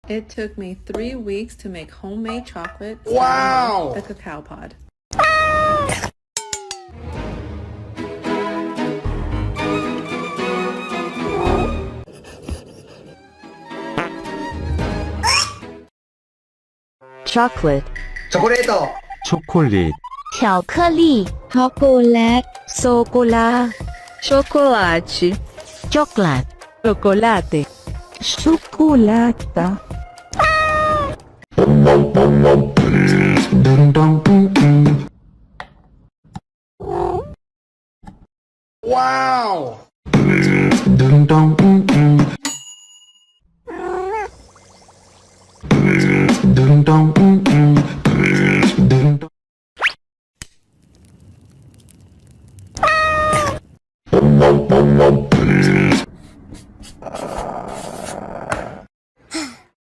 It took me 3 weeks to make homemade chocolate. Wow! The cacao pod. chocolate, チョコレート 초콜릿, 巧克力 chocolate, chocolate, chocolate, chocolate, chocolate, chocolate. Wow! dun dun